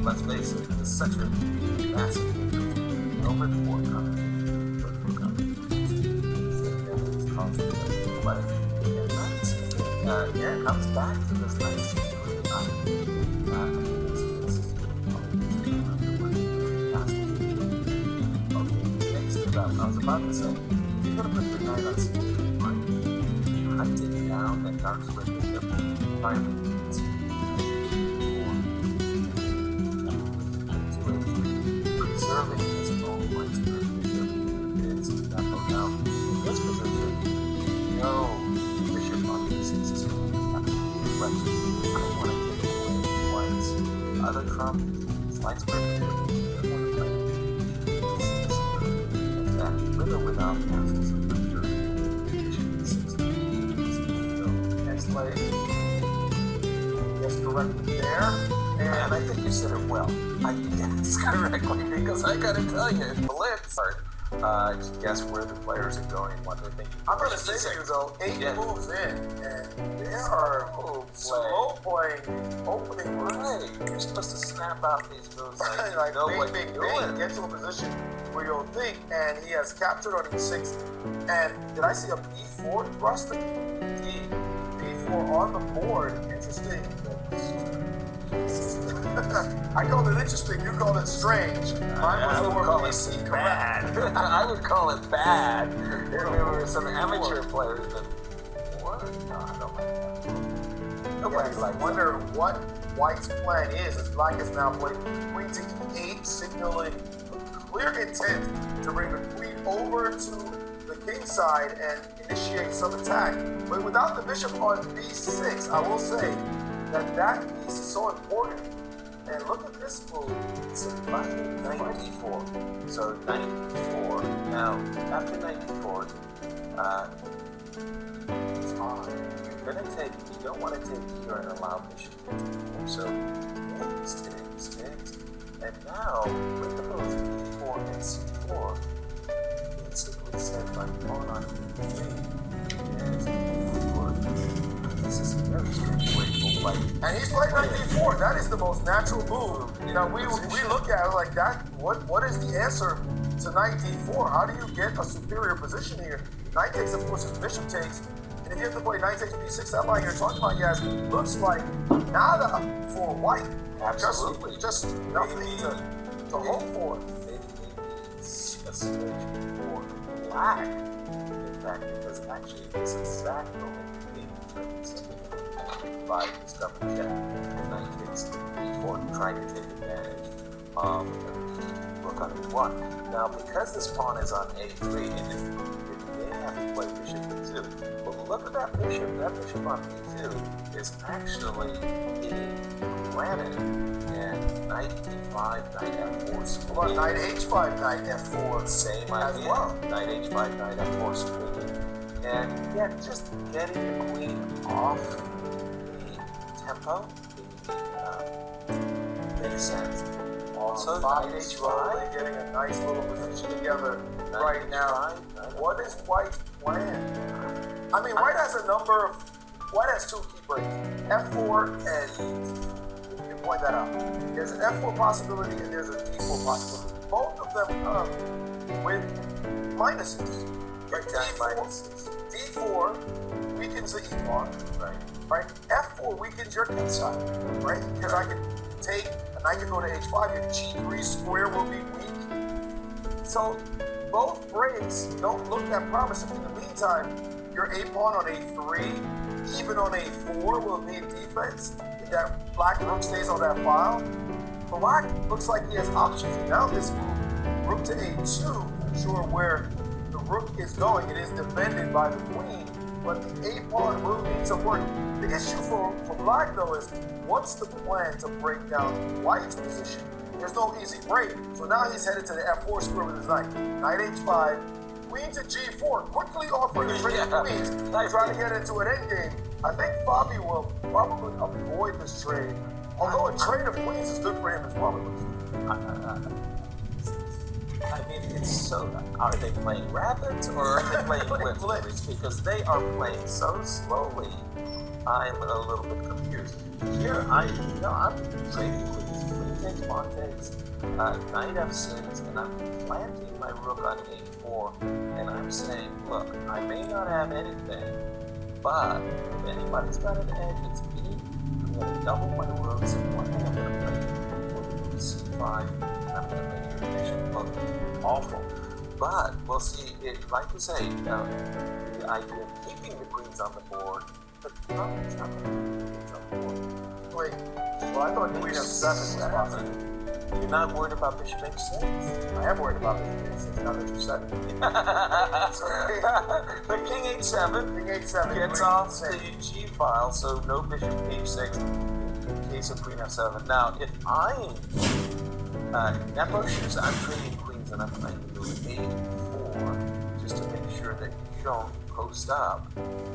let's face it, it's such a massive difference. Over the board coming, it's constant play. And knights, yeah, it comes back to this knights. I was about to say, you're going to put your knight on c3, right? Hunting down that dark square bishop, finally, preserving his own white square bishop is Nepomniachtchi. Now, in this position, no bishop on b6 is going to have to be reflected. I don't want to take away white's other trump, white square bishop. With or without passes of pressure, next play, yes, correctly there, and I think you said it well. I guessed correctly because I gotta tell you, in Blitz, guess where the players are going, what they're thinking. I'm gonna say to you though, 8 moves in, and there are slow playing opening moves. Right, you're supposed to snap out these moves like big, get to a position where you'll think, and he has captured on e6. And did I see a b4 thrust? B4 on the board. Interesting. I called it interesting. You called it strange. I would call it bad. I would call it bad. There were some amateur players that. What? No, I don't like that. I wonder what White's plan is. As Black is now playing queen to e8, signaling clear intent to bring the queen over to the king side and initiate some attack. But without the bishop on b6, I will say that piece is so important. And look at this move. It's a knight 94. So 94. Now, after 94, it's on. You're gonna take. You don't want to take here and allow bishop to 54. So takes. And now, with the moves b4 and c4, basically said by pawn on e3, this is a very strange way to play. And he's playing knight d4. That is the most natural move. You know, we look at it like that. What is the answer to knight d4? How do you get a superior position here? Knight takes, of course, his bishop takes. And if you have to play knight takes b6, that line you're talking about, guys, looks like nada for white. Absolutely. Just nothing to hope for. Maybe a situation for black, in fact, because actually this exact moment by discovering that knight takes e4, trying to take advantage of rook on e1. Now, because this pawn is on a3, and it may have to play bishop e2, but look at that bishop. That bishop on e2 is actually being granted, and knight e5, knight f4 split. Well, knight h5, knight f4, same idea. As well. Knight h5, knight f4 split. And yeah, just getting the queen off the tempo makes sense. Also, knight h5, getting a nice little position together right now. What is White's plan? I mean, White has a number of. White has 2 key breaks, f4 and you can point that out. There's an f4 possibility and there's a d4 possibility. Both of them come with minuses. D4 weakens the e pawn, right? F4 weakens your king side, right? Because I can take, and I can go to h5, your g3 square will be weak. So both breaks don't look that promising. In the meantime, your a pawn on a3, even on a4 will need defense. If that black rook stays on that file, Black looks like he has options. Now this move, rook to a2, I'm sure where the rook is going, it is defended by the queen, but the a-pawn will need some work. The issue for Black, though, is what's the plan to break down White's position? There's no easy break. So now he's headed to the f4 square with his knight. Knight h5, queen to g4, quickly offering to trade queens. He's trying to get into an endgame. I think Fabi will probably avoid this trade, although a trade of queens is good for him as well. I mean, it's so. Are they playing rapids or are they playing blitz? Because they are playing so slowly I'm a little bit confused. Here, I'm trading queen takes, pawn takes, knight f6, and I'm planting my rook on a4, and I'm saying, look, I may not have anything, but if anybody's got an edge, it's me. I'm going to double my rooks, and one thing I'm going to play c5, and I'm going to make your bishop look awful. But we'll see, like you say, the idea of keeping the queens on the board, but Kramnik's not going to keep the queens on the board. Wait, well, I thought queen f7 was possible. You're not worried about bishop h6? I am worried about bishop h6, now that you said it. But king h7 gets off the g file, so no bishop h6 in case of queen f7. Now, if I'm Nepo shoes, I'm trading queens and I'm playing move a4 just to make sure that you don't post up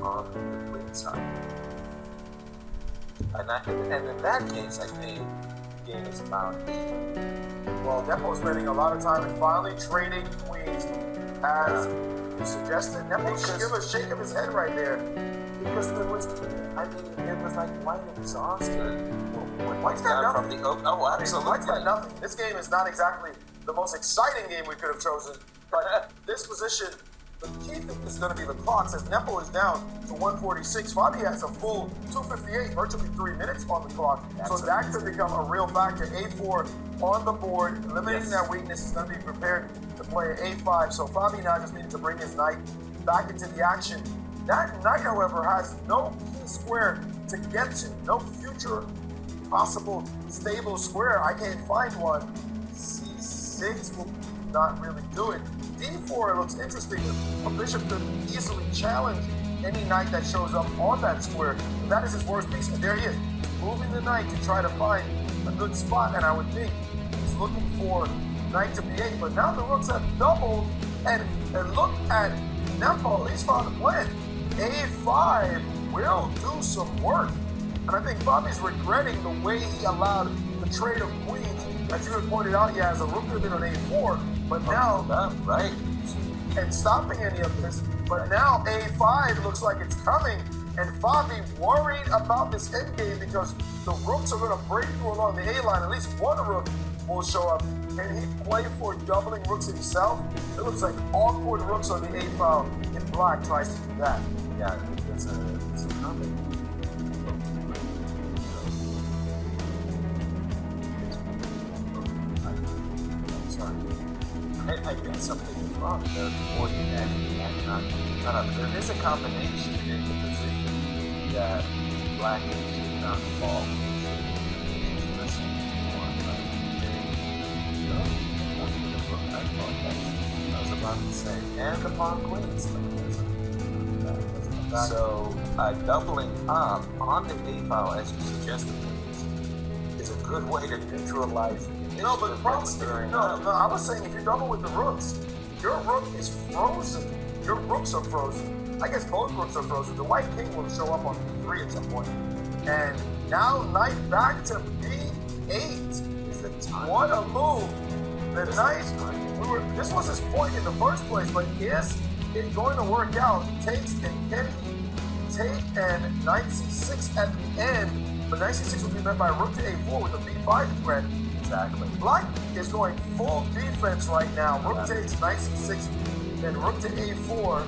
on the queen side. And in that case, I think the game is about well, Nepo's spending a lot of time in finally trading queens as you suggested. Nepo should give a shake of his head right there. Because there was, I mean, it was like White exhausted. White's got nothing. Oh, absolutely. White's got nothing. This game is not exactly the most exciting game we could have chosen, but this position, the key thing is going to be the clock. Since Nepo is down to 146, Fabi has a full 258, virtually 3 minutes on the clock. So that could become a real factor. A4 on the board, eliminating that weakness. Is going to be prepared to play an A5. So Fabi now just needed to bring his knight back into the action. That knight, however, has no key square to get to, no future possible stable square. I can't find one. C6 will not really do it. D4 looks interesting. A bishop could easily challenge any knight that shows up on that square. That is his worst piece. And there he is, moving the knight to try to find a good spot. And I would think he's looking for knight to b8. But now the rooks have doubled. And look at Nepo, at least found a plan. A5 will do some work. And I think Fabi's regretting the way he allowed the trade of queens. As you had pointed out, yeah, as a rook could have been on A4, but now, right, and stopping any of this, but now A5 looks like it's coming, and Fabi worried about this endgame because the rooks are going to break through along the A line. At least one rook will show up. Can he play for doubling rooks himself? It looks like awkward rooks on the A file, and black tries to do that. Yeah, I think it's a comment. I think something wrong there before the end. There is a combination in the position that black should not fall. I was about to say, and the pawn queens. So doubling up on the A file, as you suggested, is a good way to neutralize. No, but the problem is, no, I was saying if you double with the rooks, your rook is frozen. Your rooks are frozen. I guess both rooks are frozen. The white king will show up on B3 at some point. And now knight back to B8 is the time. What a move. The knight, this was his point in the first place, but is it going to work out? Takes and can he take and knight C6 at the end, but knight C6 will be met by rook to A4 with a B5 threat. Exactly. Black is going full defense right now. Rook takes knight c6, then rook to a4,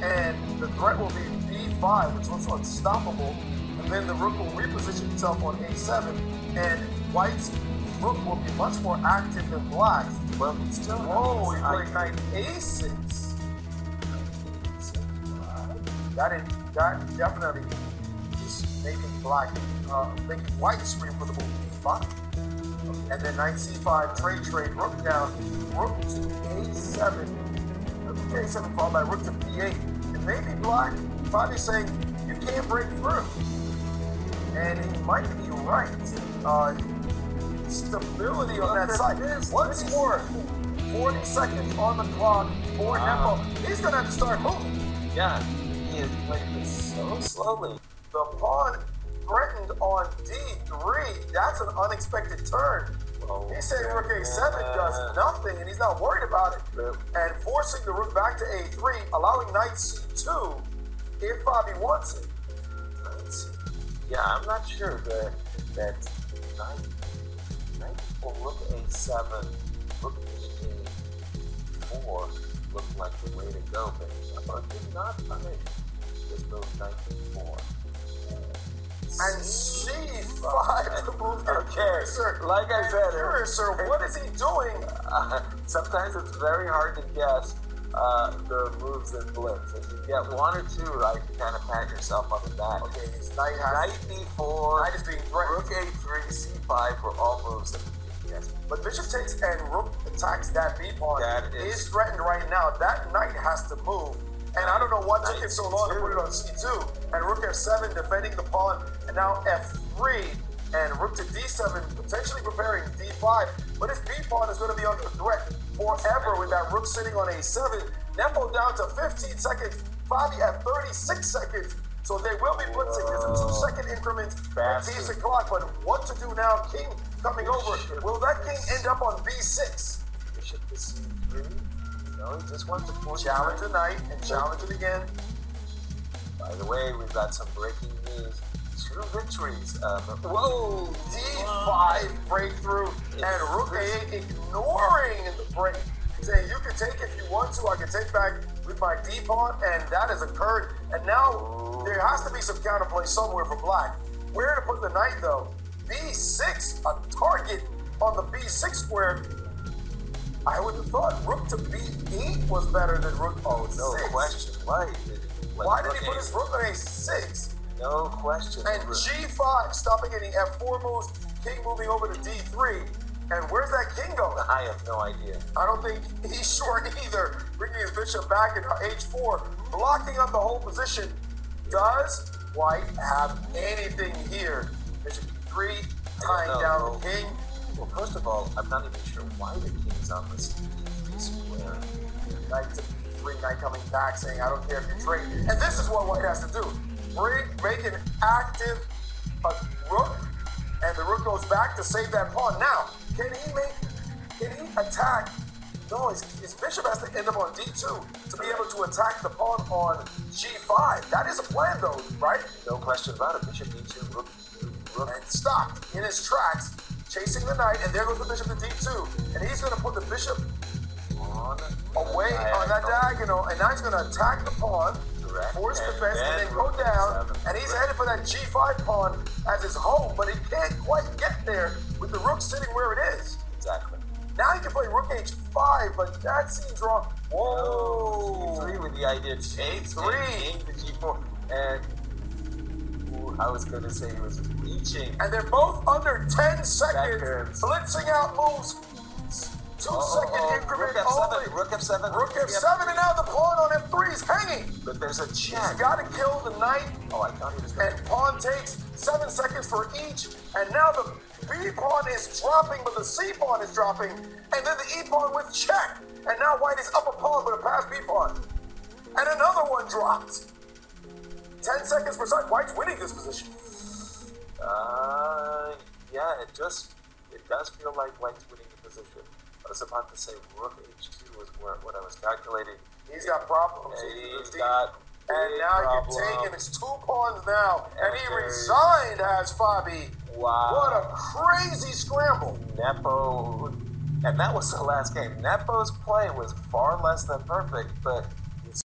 and the threat will be b5, which looks unstoppable. And then the rook will reposition itself on a7, and white's rook will be much more active than black. Well, he still he played knight a6. That definitely is making black, making white scream for the move b5. And then knight c5, trade, rook down, rook to a7, rook to a7 followed by rook to b8. And maybe black, Fabi's saying, you can't break through. And he might be right. Stability on that side. Once more, 40 seconds on the clock for Nepo. He's going to have to start moving. Yeah, he is playing this so slowly. The pawn threatened on d3. That's an unexpected turn. He's saying rook a7 does nothing, and he's not worried about it. And forcing the rook back to a3, allowing knight c2 if Fabi wants it. Yeah, I'm not sure that knight or rook a7, rook a4 looked like the way to go, but Nepomniachtchi did not punish this move knight e4. And c5 to move your Okay, sir. like I said, Curious, sir, what is he doing? Sometimes it's very hard to guess the moves in Blitz. If you get one or two right, you kind of pat yourself on the back. Okay, his knight e4, knight is being threatened. rook a3, c5 were all moves that yes. But bishop takes and rook attacks that b pawn. That is threatened right now. That knight has to move. And I don't know what took it so long to put it on c2. And rook f7 defending the pawn. And now f3 and rook to d7 potentially preparing d5. But his b pawn is going to be under threat forever with that rook sitting on a7. Nepo down to 15 seconds. Fabi at 36 seconds. So they will be blitzing. There's a 2-second increment at decent clock. But what to do now? King coming over. Will that king end up on b6? Bishop to c3. No, he just wants to force challenge the knight and challenge it again. By the way, we've got some breaking news. 2 victories. Whoa! D5 breakthrough and rook a8 ignoring the break. Saying you can take if you want to, I can take back with my d pawn, and that has occurred. And now there has to be some counterplay somewhere for black. Where to put the knight though? b6, a target on the b6 square. I would have thought rook to b8 was better than rook no question. Why did he put his rook on a6? No question. And g5, stopping any f4 moves, king moving over to d3. And where's that king going? I have no idea. I don't think he's sure either. Bringing his bishop back into h4, blocking up the whole position. Does white have anything here? Bishop e3, tying down the king. Well, first of all, I'm not even sure why the king's on this square. Knight to b3, knight coming back saying, I don't care if you trade. And this is what white has to do. Make an active rook, and the rook goes back to save that pawn. Now, can he attack? No, his bishop has to end up on d2 to be able to attack the pawn on g5. That is a plan though, right? No question about it. Bishop d2, rook. And stopped in his tracks, chasing the knight, and there goes the bishop to d2. And he's going to put the bishop away on that diagonal, and now he's going to attack the pawn, force defense, and then go down. And he's headed for that g5 pawn as his home, but he can't quite get there with the rook sitting where it is. Exactly. Now he can play rook h5, but that seems wrong. Whoa! G3 with the idea of a3 to g4, and I was going to say he was reaching. And they're both under 10 seconds, blitzing out moves. 2-second increment only. Rook f7. Rook f7, and now the pawn on f3 is hanging. But there's a check. He's got to kill the knight. Oh, I thought he was going to. And pawn takes 7 seconds for each. And now the b pawn is dropping, but the c pawn is dropping. And then the e pawn with check. And now white is up a pawn with a passed b pawn. And another one dropped. 10 seconds per side. White's winning this position. Yeah, it does feel like white's winning the position. I was about to say rook h2 was what I was calculating. He's got problems. He's got and now problems. you're taking his 2 pawns now. And he resigned as Fabi. Wow. What a crazy scramble. Nepo, and that was the last game. Nepo's play was far less than perfect, but